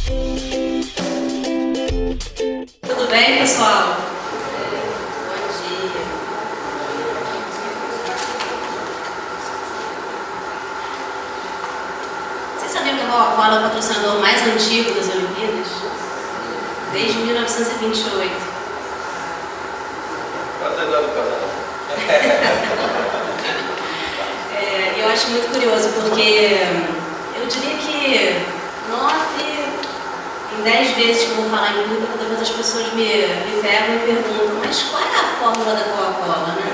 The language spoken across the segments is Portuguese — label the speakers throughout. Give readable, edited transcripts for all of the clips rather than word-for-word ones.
Speaker 1: Tudo bem, pessoal? Bom dia. Vocês sabiam que a Coca-Cola é o patrocinador mais antigo das Olimpíadas? Desde 1928. Eu acho muito curioso, porque eu diria que 9 em 10 vezes que eu vou falar em público, todas as pessoas me pegam e perguntam: mas qual é a fórmula da Coca-Cola, né?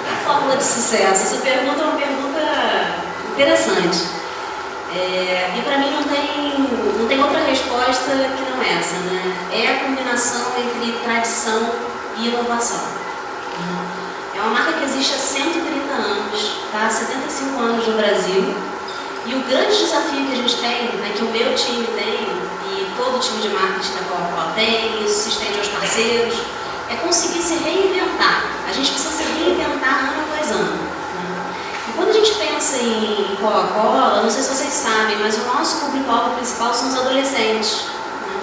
Speaker 1: Qual é a fórmula de sucesso? Essa pergunta é uma pergunta interessante. E para mim não tem outra resposta que não essa, né? É a combinação entre tradição e inovação. É uma marca que existe há 130 anos, tá? 75 anos no Brasil. E o grande desafio que a gente tem, né, que o meu time tem, e todo o time de marketing da Coca-Cola tem, isso se estende aos parceiros, é conseguir se reinventar. A gente precisa se reinventar ano após ano. Né? E quando a gente pensa em Coca-Cola, não sei se vocês sabem, mas o nosso público-alvo principal são os adolescentes. Né?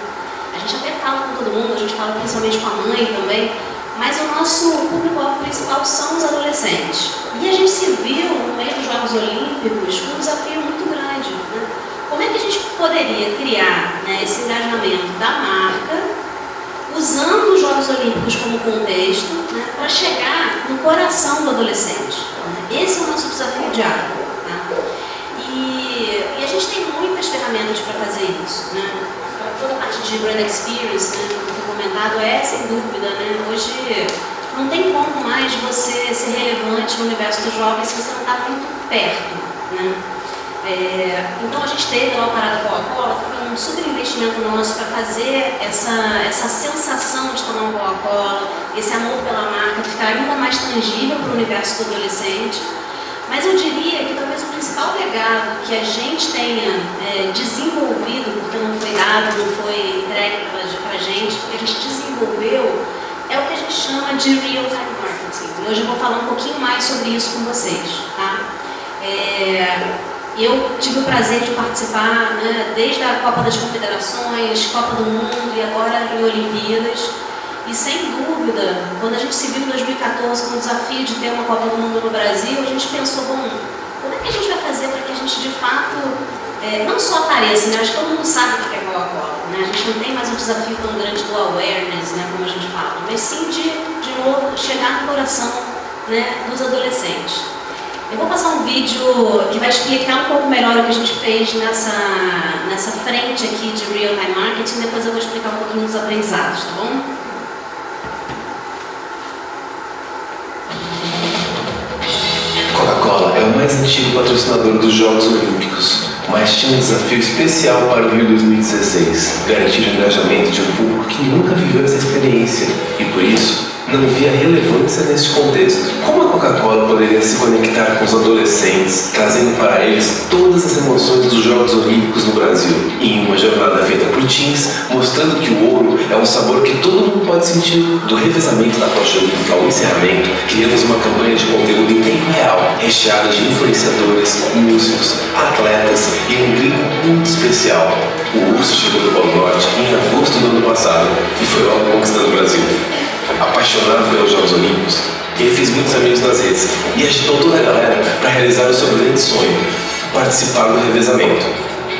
Speaker 1: A gente até fala com todo mundo, a gente fala principalmente com a mãe também, mas o nosso público-alvo principal são os adolescentes. E a gente se viu no meio dos Jogos Olímpicos com um desafio muito grande. Né? Como é que a gente poderia criar, né, esse engajamento da marca, usando os Jogos Olímpicos como contexto, né, para chegar no coração do adolescente? Né? Esse é o nosso desafio diário. Tá? E a gente tem muitas ferramentas para fazer isso. Né? Toda a parte de brand experience, né, que foi comentado, é sem dúvida. Né? Hoje não tem como mais você ser relevante no universo dos jovens se você não está muito perto. Né? Então a gente teve lá o Parada Coca-Cola, foi um super investimento nosso para fazer essa sensação de tomar uma Coca-Cola, esse amor pela marca ficar ainda mais tangível para o universo do adolescente. Mas eu diria que talvez o principal legado que a gente tenha desenvolvido, porque não foi dado, não foi entregue para a gente, porque a gente desenvolveu, é o que a gente chama de real-time marketing. E hoje eu vou falar um pouquinho mais sobre isso com vocês. Tá? Eu tive o prazer de participar, né, desde a Copa das Confederações, Copa do Mundo e agora em Olimpíadas. E sem dúvida, quando a gente se viu em 2014 com o desafio de ter uma Copa do Mundo no Brasil, a gente pensou, bom, como é que a gente vai fazer para que a gente de fato não só apareça, né? Acho que todo mundo sabe o que é Coca-Cola, né? A gente não tem mais um desafio tão grande do awareness, né, como a gente fala, mas sim de novo chegar no coração, né, dos adolescentes. Eu vou passar um vídeo que vai explicar um pouco melhor o que a gente fez nessa frente aqui de Real Time Marketing, depois eu vou explicar um pouquinho dos aprendizados, tá bom?
Speaker 2: Coca-Cola é o mais antigo patrocinador dos Jogos Olímpicos, mas tinha um desafio especial para o Rio 2016, garantir o engajamento de um público que nunca viveu essa experiência e, por isso, não via relevância neste contexto. Como a Coca-Cola poderia se conectar com os adolescentes, trazendo para eles todas as emoções dos Jogos Olímpicos no Brasil, em uma jornada feita por teens, mostrando que o ouro é um sabor que todo mundo pode sentir. Do revezamento da tocha olímpica ao encerramento, criamos uma campanha de conteúdo em tempo real, recheada de influenciadores, músicos, atletas e um gringo muito especial. O Urso chegou do Polo Norte em agosto do ano passado e foi logo conquistando o Brasil. Apaixonado pelos Jogos Olímpicos, ele fez muitos amigos nas redes e agitou toda a galera para realizar o seu grande sonho, participar do revezamento.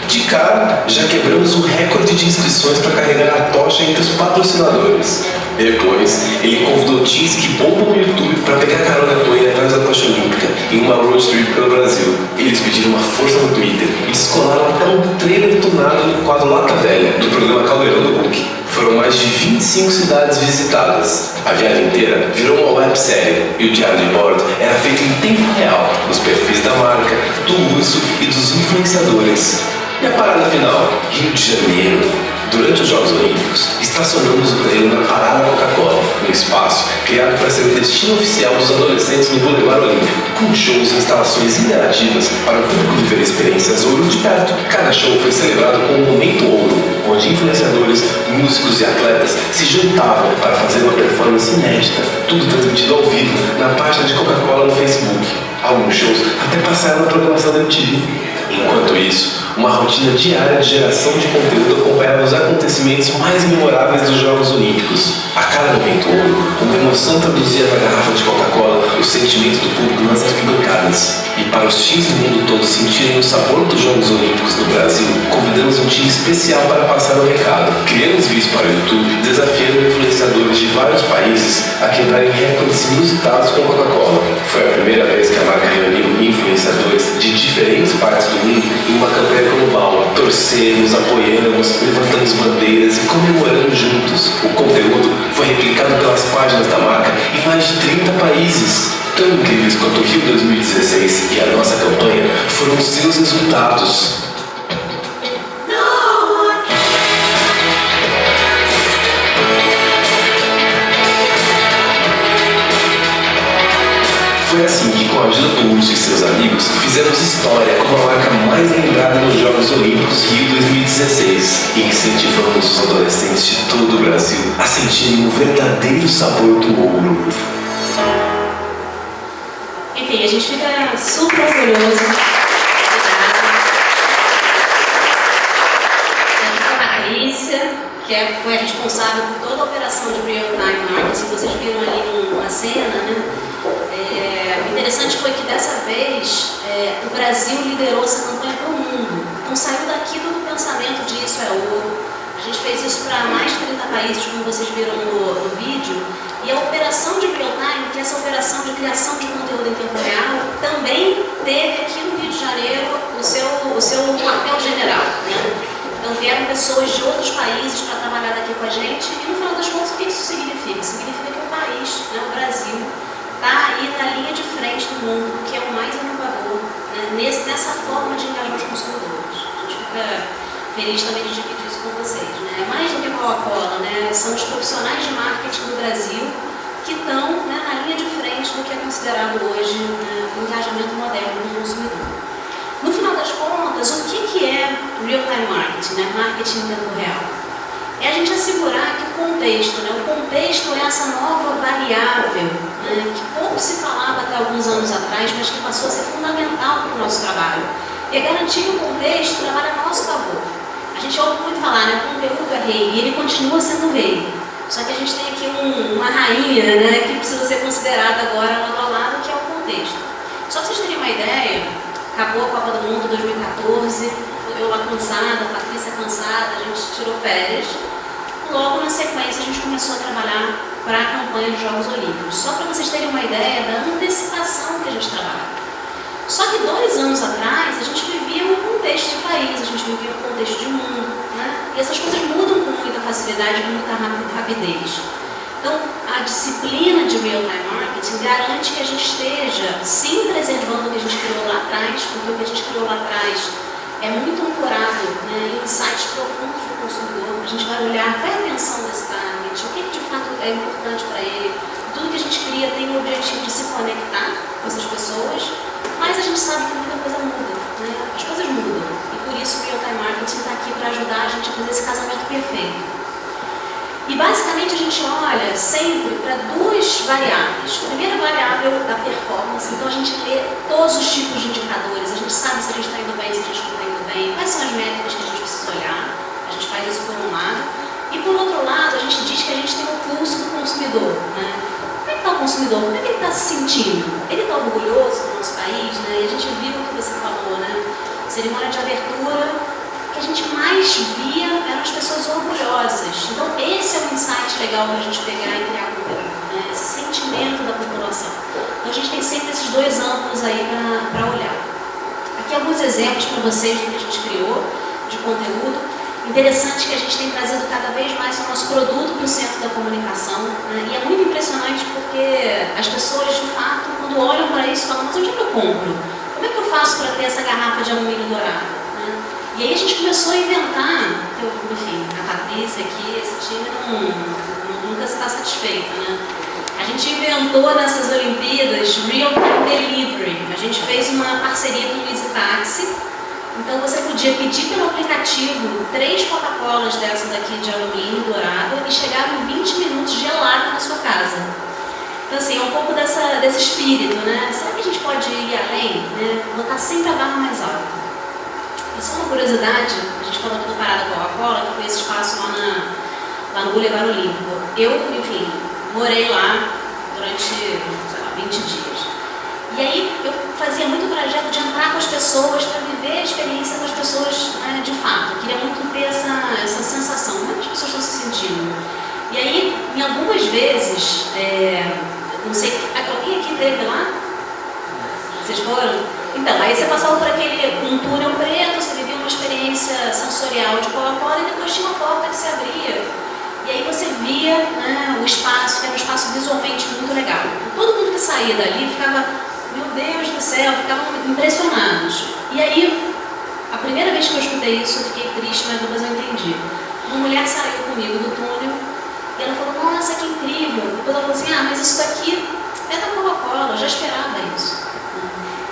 Speaker 2: De cara, já quebramos o recorde de inscrições para carregar a tocha entre os patrocinadores. Depois, ele convidou teens que bombam no YouTube para pegar carona com ele atrás da tocha olímpica em uma road trip pelo Brasil. Eles pediram uma força no Twitter e descolaram até um trailer tunado no quadro Lata Velha, do programa Caldeirão do Hulk. Foram mais de 25 cidades visitadas. A viagem inteira virou uma websérie e o diário de bordo era feito em tempo real nos perfis da marca, do urso e dos influenciadores. E a parada final, Rio de Janeiro. Durante os Jogos Olímpicos, estacionamos o trailer na Parada Coca-Cola, um espaço criado para ser o destino oficial dos adolescentes no Boulevard Olímpico, com shows e instalações interativas para o público viver experiências ouro de perto. Cada show foi celebrado com um momento ouro, onde influenciadores, músicos e atletas se juntavam para fazer uma performance inédita, tudo transmitido ao vivo na página de Coca-Cola no Facebook. Alguns shows até passaram na programação da MTV. Enquanto isso, uma rotina diária de geração de conteúdo acompanhava os acontecimentos mais memoráveis dos Jogos Olímpicos. A cada momento único, uma emoção traduzia na garrafa de Coca-Cola o sentimento do público nas arquibancadas. E para os times do mundo todo sentirem o sabor dos Jogos Olímpicos no Brasil, convidamos um time especial para passar o recado. Criamos vídeos para o YouTube, desafiando influenciadores de vários países a quebrarem recordes inusitados com Coca-Cola. Foi a primeira vez que a marca reuniu influenciadores de diferentes partes do mundo em uma campanha global. Torcemos, apoiamos, levantamos bandeiras e comemoramos juntos. O conteúdo foi replicado pelas páginas da marca em mais de 30 países. Tão incríveis quanto o Rio 2016 e a nossa campanha foram seus resultados. Foi assim que, com a ajuda do Urso e seus amigos, fizemos história como a marca mais lembrada nos Jogos Olímpicos Rio 2016 e incentivamos os adolescentes de todo o Brasil a sentirem o verdadeiro sabor do ouro.
Speaker 1: Enfim, a gente fica super orgulhoso. A Patrícia, que foi a responsável por toda a operação de Real Time Marketing, vocês viram ali uma cena, né? O interessante foi que dessa vez o Brasil liderou essa campanha para o mundo. Então saiu daqui todo o pensamento de isso é ouro. A gente fez isso para mais de 30 países, como vocês viram no vídeo. E a operação de Real Time, que é essa operação de criação de conteúdo em tempo real, também teve aqui no Rio de Janeiro o seu quartel general, né? Então vieram pessoas de outros países para trabalhar aqui com a gente. E no final das contas, o que isso significa? Significa que o país, né, o Brasil, está aí na linha de frente do mundo, que é o mais inovador, né, nessa forma de engajar os consumidores. A gente fica feliz também de dividir isso com vocês. Né? É mais do que Coca-Cola, né? São os profissionais de marketing do Brasil que estão, né, na linha de frente do que é considerado hoje, né, o engajamento moderno do consumidor. No final das contas, o que é real-time marketing, né? Marketing em tempo real? É a gente assegurar que o contexto, né? O contexto é essa nova variável, né, que pouco se falava até alguns anos atrás, mas que passou a ser fundamental para o nosso trabalho. E é garantir que o contexto trabalha a nosso favor. A gente ouve muito falar, né? O conteúdo é rei, e ele continua sendo rei. Só que a gente tem aqui uma rainha, né, que precisa ser considerada agora lado a lado, que é o contexto. Só para vocês terem uma ideia, acabou a Copa do Mundo 2014, eu lá cansada, a Patrícia cansada, a gente tirou férias. Logo na sequência a gente começou a trabalhar para a campanha dos Jogos Olímpicos. Só para vocês terem uma ideia da antecipação que a gente trabalha. Só que 2 anos atrás a gente vivia um contexto de país, a gente vivia um contexto de mundo, né? E essas coisas mudam com muita facilidade, com muita rapidez. Então, a disciplina de real-time marketing garante que a gente esteja, sim, preservando o que a gente criou lá atrás, porque o que a gente criou lá atrás é muito ancorado, né, em insights profundos do consumidor. A gente vai olhar qual é a intenção desse target, o que de fato é importante para ele. Tudo que a gente cria tem o objetivo de se conectar com essas pessoas, mas a gente sabe que muita coisa muda, né? As coisas mudam. E por isso o real-time marketing está aqui para ajudar a gente a fazer esse casamento perfeito. E basicamente a gente olha sempre para 2 variáveis. A primeira variável da performance, então a gente lê todos os tipos de indicadores, a gente sabe se a gente está indo bem, se a gente não está indo bem, quais são as métricas que a gente precisa olhar, a gente faz isso por um lado. E por outro lado, a gente diz que a gente tem o pulso do consumidor, né? Como é que está o consumidor? Como é que ele está se sentindo? Ele está orgulhoso do nosso país, né? E a gente viu o que você falou, né? Cerimônia de abertura, que a gente mais via eram as pessoas orgulhosas. Então esse é um insight legal para a gente pegar e criar conteúdo, né? Esse sentimento da população. Então a gente tem sempre esses 2 ângulos aí para olhar. Aqui alguns exemplos para vocês do que a gente criou de conteúdo. Interessante que a gente tem trazido cada vez mais o nosso produto para o centro da comunicação, né? E é muito impressionante porque as pessoas, de fato, quando olham para isso, falam, mas onde é que eu compro? Como é que eu faço para ter essa garrafa de alumínio dourado? Né? E aí a gente começou a inventar, enfim, a Patrícia aqui, esse time nunca está satisfeito, né? A gente inventou nessas Olimpíadas Real Time Delivery. A gente fez uma parceria com o Easy Taxi. Então você podia pedir pelo aplicativo 3 Coca-Colas dessas aqui de alumínio dourado e chegavam em 20 minutos gelado na sua casa. Então assim, é um pouco desse espírito, né? Será que a gente pode ir além, né? Botar sempre a barra mais alta. E só uma curiosidade, a gente falou aqui do Parada Coca-Cola, que foi esse espaço lá no Boulevard Olímpico. Eu, enfim, morei lá durante, sei lá, 20 dias. E aí eu fazia muito o trajeto de entrar com as pessoas para viver a experiência com as pessoas, né, de fato. Eu queria muito ter essa sensação, como é que as pessoas estão se sentindo. E aí, em algumas vezes, não sei, alguém aqui teve lá? Vocês foram? Então, aí você passava por um túnel preto, você vivia uma experiência sensorial de Coca-Cola e depois tinha uma porta que se abria. E aí você via, né, o espaço, que era um espaço visualmente muito legal. Todo mundo que saía dali ficava, meu Deus do céu, ficavam impressionados. E aí, a primeira vez que eu escutei isso, eu fiquei triste, mas depois eu entendi. Uma mulher saiu comigo do túnel e ela falou, nossa, que incrível. Depois ela falou assim, mas isso daqui é da Coca-Cola, eu já esperava isso.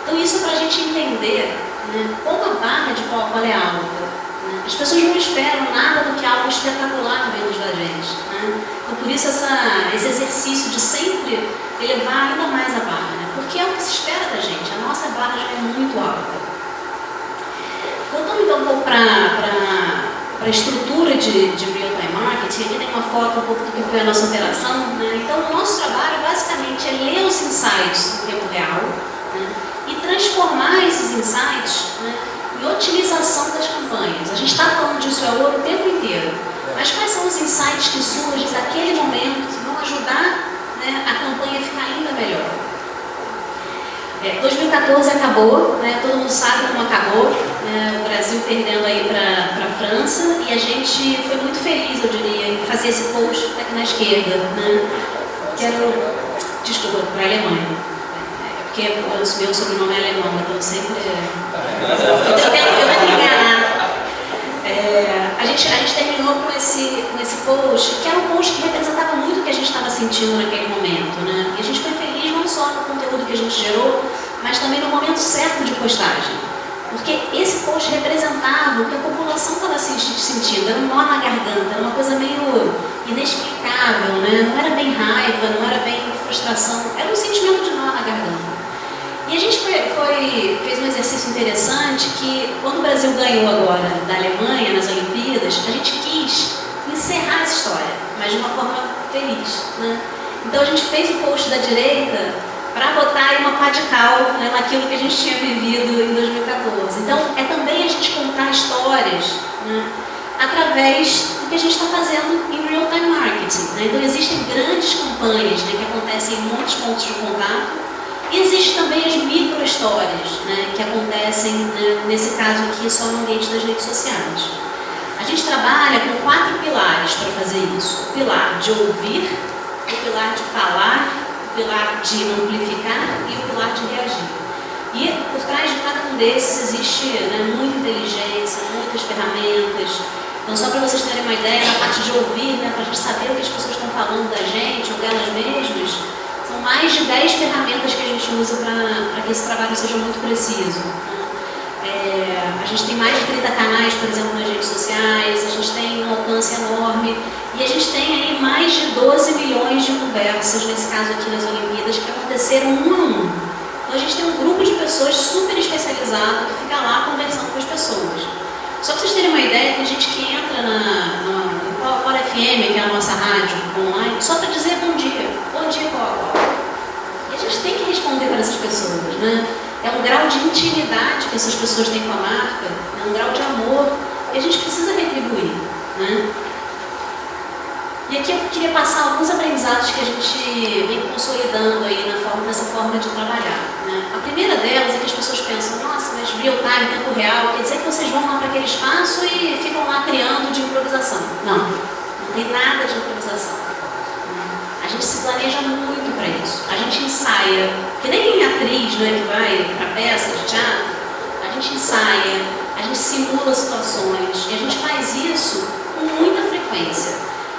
Speaker 1: Então isso é para a gente entender, né, como a barra de Coca-Cola é alta. Né? As pessoas não esperam nada do que algo espetacular vindo da gente. Né? Então por isso esse exercício de sempre elevar ainda mais a barra, né? Porque é o que se espera da gente, a nossa barra já é muito alta. Voltando então um pouco para a estrutura de real-time marketing, aqui tem uma foto um pouco do que foi a nossa operação. Né? Então o nosso trabalho basicamente é ler os insights no tempo real, né? E transformar esses insights, né, em otimização das campanhas. A gente está falando disso o tempo inteiro. Mas quais são os insights que surgem naquele momento que vão ajudar, né, a campanha a ficar ainda melhor? 2014 acabou, né, todo mundo sabe como acabou, né, o Brasil perdendo aí para a França, e a gente foi muito feliz, eu diria, em fazer esse post aqui na esquerda, né, desculpa, para a Alemanha. Porque o meu sobrenome é alemão, então sempre... Eu tento me enganar. A gente terminou com esse post, que era um post que representava muito o que a gente estava sentindo naquele momento, né? E a gente foi feliz não só no conteúdo que a gente gerou, mas também no momento certo de postagem. Porque esse post representava o que a população estava sentindo, era um nó na garganta, era uma coisa meio inexplicável, né? Não era bem raiva, não era bem frustração, era um sentimento de nó na garganta. E a gente fez um exercício interessante que, quando o Brasil ganhou agora da Alemanha nas Olimpíadas, a gente quis encerrar essa história, mas de uma forma feliz, né? Então a gente fez o post da direita para botar aí uma pá de cal, né, naquilo que a gente tinha vivido em 2014. Então é também a gente contar histórias, né, através do que a gente está fazendo em real-time marketing. Né? Então existem grandes campanhas, né, que acontecem em muitos pontos de contato. E existem também as micro-histórias, né, que acontecem, né, nesse caso aqui, só no ambiente das redes sociais. A gente trabalha com 4 pilares para fazer isso. O pilar de ouvir, o pilar de falar, o pilar de amplificar e o pilar de reagir. E por trás de cada um desses existe, né, muita inteligência, muitas ferramentas. Então, só para vocês terem uma ideia, na parte de ouvir, né, para a gente saber o que as pessoas estão falando da gente ou delas mesmas, são mais de 10 ferramentas que a gente usa para que esse trabalho seja muito preciso. A gente tem mais de 30 canais, por exemplo, nas redes sociais, a gente tem um alcance enorme e a gente tem aí mais de 12 milhões de conversas, nesse caso aqui nas Olimpíadas, que aconteceram um a um. Então a gente tem um grupo de pessoas super especializado que fica lá conversando com as pessoas. Só para vocês terem uma ideia, tem gente que entra no Coca-Cola FM, que é a nossa rádio online, só para dizer bom dia Coca-Cola. E a gente tem que responder para essas pessoas, né? É um grau de intimidade que essas pessoas têm com a marca, é um grau de amor que a gente precisa retribuir, né? E aqui eu queria passar alguns aprendizados que a gente vem consolidando aí nessa forma de trabalhar, né? A primeira delas é que as pessoas pensam, nossa, mas real time, tempo real, quer dizer que vocês vão lá para aquele espaço e ficam lá criando de improvisação. Não tem nada de improvisação. A gente se planeja muito para isso. A gente ensaia, que nem atriz, né, que vai para peça de teatro, a gente ensaia, a gente simula situações e a gente faz isso com muita frequência.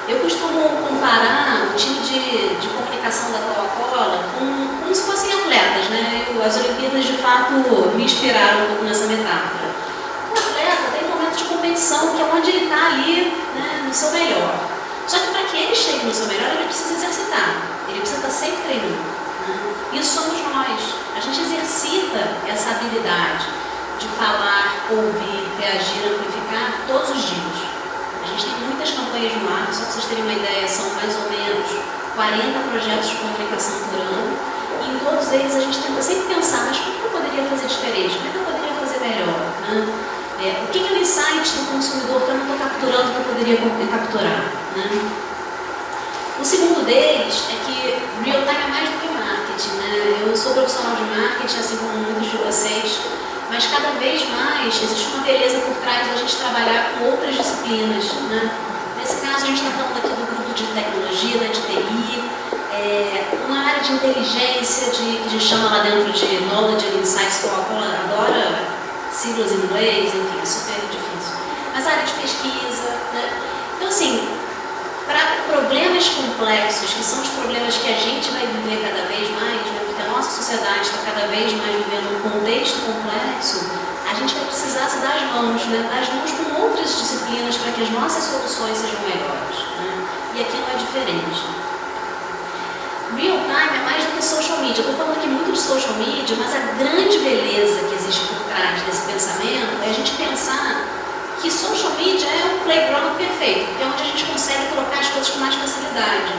Speaker 1: Eu costumo comparar o time de comunicação da Coca-Cola como se fossem atletas, né? As Olimpíadas, de fato, me inspiraram um pouco nessa metáfora. O atleta tem um momento de competição que é onde ele está ali, né, no seu melhor. Só que para que ele chegue no seu melhor, ele precisa exercitar. Ele precisa estar sempre treinando. Né? Isso somos nós. A gente exercita essa habilidade. de falar, ouvir, reagir, amplificar todos os dias. A gente tem muitas campanhas no ar, só para vocês terem uma ideia, são mais ou menos 40 projetos de comunicação por ano, e em todos eles a gente tenta sempre pensar, mas como eu poderia fazer diferente? Como é que eu poderia fazer melhor? Né? O que é o insight do consumidor que eu não estou capturando que eu poderia capturar? Né? O segundo deles é que real time é mais do que marketing. Né? Eu sou profissional de marketing, assim como muitos de vocês, mas cada vez mais existe uma beleza por trás da gente trabalhar com outras disciplinas. Né? Nesse caso, a gente está falando aqui do grupo de tecnologia, né, de TI, uma área de inteligência, que a gente chama lá dentro de Knowledge and Insights, que a Coca-Cola adora siglas em inglês, enfim, é super difícil. Mas a área de pesquisa, né? Então, assim, para problemas complexos, que são os problemas que a gente vai viver cada vez mais, né? Porque a nossa sociedade está cada vez mais vivendo um contexto complexo, a gente vai precisar se dar as mãos, né? Dar as mãos com outras disciplinas para que as nossas soluções sejam melhores. Né? E aqui não é diferente. Real time é mais do que social media. Eu estou falando aqui muito de social media, mas a grande beleza que existe por trás desse pensamento é a gente pensar que social media é um playground perfeito, é onde a gente consegue colocar as coisas com mais facilidade.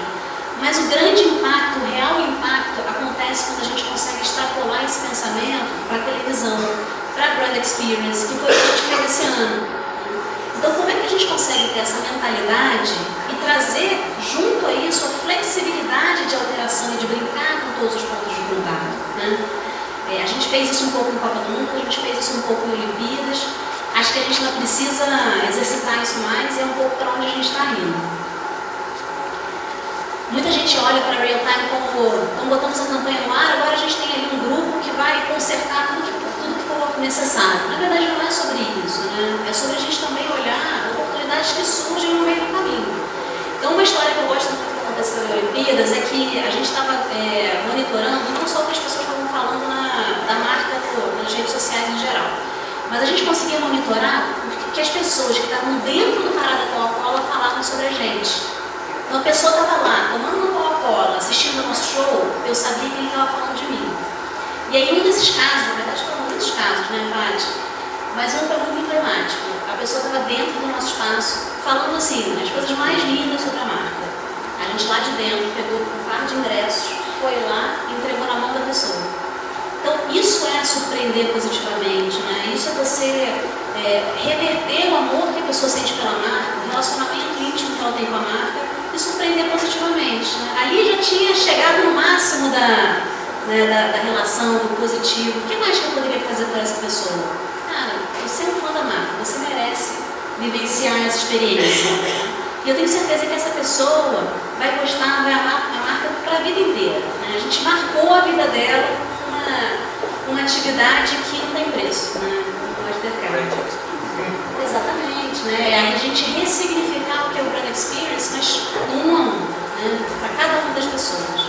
Speaker 1: Mas o grande impacto, o real impacto, acontece quando a gente consegue extrapolar esse pensamento para a televisão, para a brand experience, que foi o que a gente fez esse ano. Então, como é que a gente consegue ter essa mentalidade e trazer junto a isso a flexibilidade de alteração e de brincar com todos os pontos de contato? Né? A gente fez isso um pouco em Copa do Mundo, a gente fez isso um pouco em Olimpíadas. Acho que a gente ainda precisa exercitar isso mais e é um pouco para onde a gente está indo. Muita gente olha para Real Time como, então botamos a campanha no ar, agora a gente tem ali um grupo que vai consertar tudo que for necessário. Na verdade não é sobre isso, né? É sobre a gente também olhar oportunidades que surgem no meio do caminho. Então uma história que eu gosto muito que aconteceu em Olimpíadas é que a gente estava monitorando não só o que as pessoas estavam falando da marca nas redes sociais em geral, mas a gente conseguia monitorar o que as pessoas que estavam dentro do parada Coca-Cola falavam sobre a gente. Então a pessoa estava lá, tomando uma Coca-Cola, assistindo o nosso show, eu sabia que ele estava falando de mim. E aí um desses casos, na verdade foram muitos casos, né, Paty? Mas um foi muito emblemático. A pessoa estava dentro do nosso espaço, falando assim, as coisas mais lindas sobre a marca. A gente lá de dentro pegou um par de ingressos, foi lá e entregou na mão da pessoa. Então isso é surpreender positivamente, né? Isso é você reverter o amor que a pessoa sente pela marca, o relacionamento íntimo que ela tem com a marca, e surpreender positivamente. Né? Ali já tinha chegado no máximo da relação, do positivo. O que mais que eu poderia fazer por essa pessoa? Cara, você é um fã da marca, você merece vivenciar essa experiência. E eu tenho certeza que essa pessoa vai gostar, vai amar a marca para a vida inteira. Né? A gente marcou a vida dela com uma atividade que não tem preço. Né? Não pode ter cara. Exatamente, né? A gente ressignificar o que é o brand experience, mas um a um, né? Para cada uma das pessoas.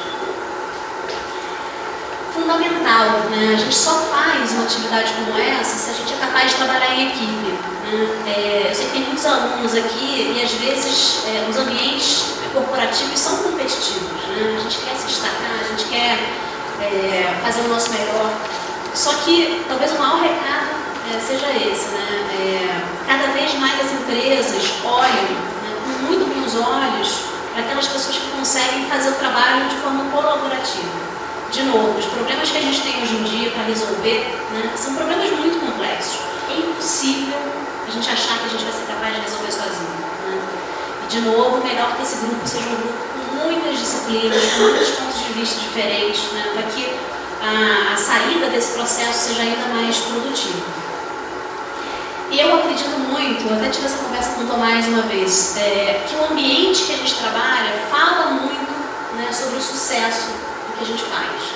Speaker 1: Fundamental, né? A gente só faz uma atividade como essa se a gente é capaz de trabalhar em equipe. Né? Eu sei que tem muitos alunos aqui e às vezes os ambientes corporativos são competitivos. Né? A gente quer se destacar, a gente quer fazer o nosso melhor. Só que talvez o maior recado seja esse, né? Cada vez mais as empresas olham, né, com muito bons olhos para aquelas pessoas que conseguem fazer o trabalho de forma colaborativa. De novo, os problemas que a gente tem hoje em dia para resolver, né, são problemas muito complexos. É impossível a gente achar que a gente vai ser capaz de resolver sozinho. Né? E de novo, melhor que esse grupo seja um grupo com muitas disciplinas, com muitos pontos de vista diferentes, né, para que a saída desse processo seja ainda mais produtiva. E eu acredito muito, eu até tive essa conversa com o Tomás uma vez, que o ambiente que a gente trabalha fala muito, né, sobre o sucesso do que a gente faz.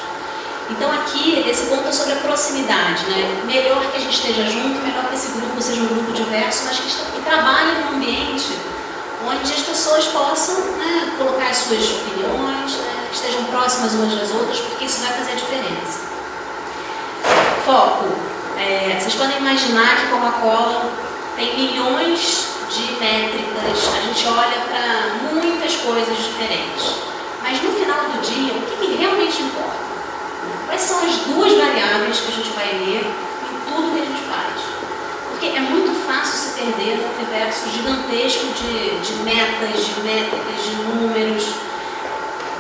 Speaker 1: Então aqui, esse ponto é sobre a proximidade, né? Melhor que a gente esteja junto, melhor que esse grupo seja um grupo diverso, mas que trabalhe num ambiente onde as pessoas possam, né, colocar as suas opiniões, né, estejam próximas umas das outras, porque isso vai fazer a diferença. Foco. Vocês podem imaginar que Coca-Cola tem milhões de métricas, a gente olha para muitas coisas diferentes. Mas no final do dia, o que realmente importa? Quais são as duas variáveis que a gente vai ler em tudo que a gente faz? Porque é muito fácil se perder no universo gigantesco de metas, de métricas, de números.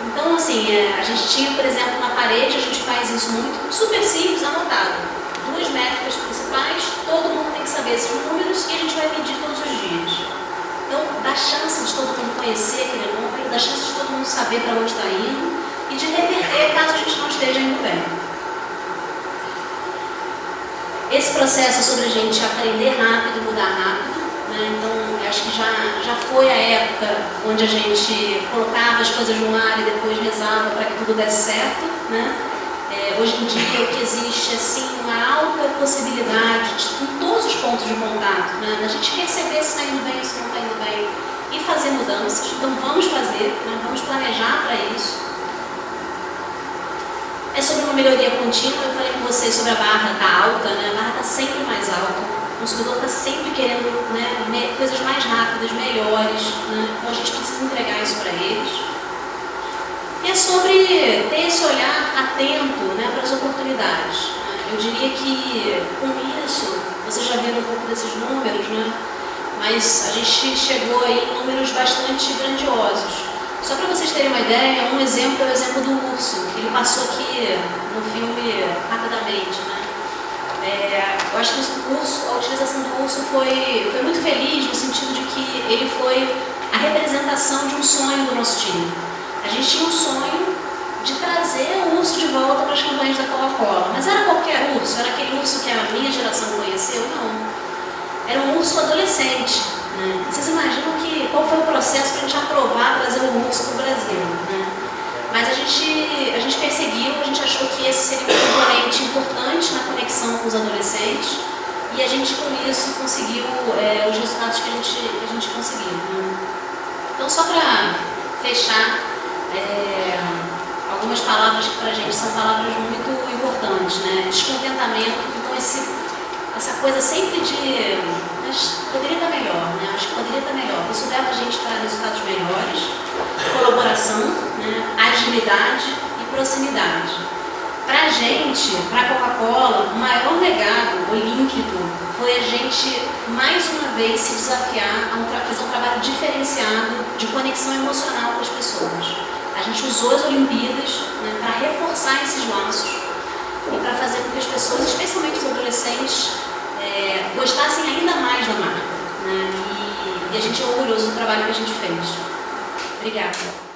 Speaker 1: Então, assim, a gente tinha, por exemplo, na parede, a gente faz isso muito super simples, anotado. 2 métricas principais, todo mundo tem que saber esses números e a gente vai medir todos os dias. Então, dá chance de todo mundo conhecer aquele número, dá chance de todo mundo saber para onde está indo e de reverter caso a gente não esteja indo bem. Esse processo é sobre a gente aprender rápido e mudar rápido, né? Então, eu acho que já foi a época onde a gente colocava as coisas no ar e depois rezava para que tudo desse certo, né? Hoje em dia, o que existe é sim uma alta possibilidade de, em todos os pontos de contato, né, da gente perceber se está indo bem ou se não está indo bem e fazer mudanças. Então vamos fazer, né, vamos planejar para isso. É sobre uma melhoria contínua. Eu falei com vocês sobre a barra tá alta, né, a barra está sempre mais alta. O consumidor está sempre querendo, né, coisas mais rápidas, melhores, né, então a gente precisa entregar isso para eles. E é sobre ter esse olhar atento, né, para as oportunidades. Eu diria que com isso, vocês já viram um pouco desses números, né, mas a gente chegou aí em números bastante grandiosos. Só para vocês terem uma ideia, um exemplo é o exemplo do urso. Ele passou aqui no filme rapidamente, né. Eu acho que a utilização do urso foi muito feliz no sentido de que ele foi a representação de um sonho do nosso time. A gente tinha um sonho de trazer o urso de volta para as campanhas da Coca-Cola. Mas era qualquer urso? Era aquele urso que a minha geração conheceu? Não. Era um urso adolescente. Né? Vocês imaginam qual foi o processo para a gente aprovar trazer um urso para o Brasil? Né? Mas a gente perseguiu, a gente achou que esse seria um componente importante na conexão com os adolescentes e a gente com isso conseguiu os resultados que a gente conseguiu. Né? Então, só para fechar, algumas palavras que para a gente são palavras muito importantes, né? Descontentamento, então essa coisa sempre de mas poderia estar melhor, né? Acho que poderia estar melhor. Isso leva a gente para resultados melhores, colaboração, né? Agilidade e proximidade. Para a gente, para a Coca-Cola, o maior legado olímpico foi a gente, mais uma vez, se desafiar a fazer um trabalho diferenciado de conexão emocional com as pessoas. A gente usou as Olimpíadas, né, para reforçar esses laços e para fazer com que as pessoas, especialmente os adolescentes, gostassem ainda mais da marca. Né, e a gente é orgulhoso do trabalho que a gente fez. Obrigada.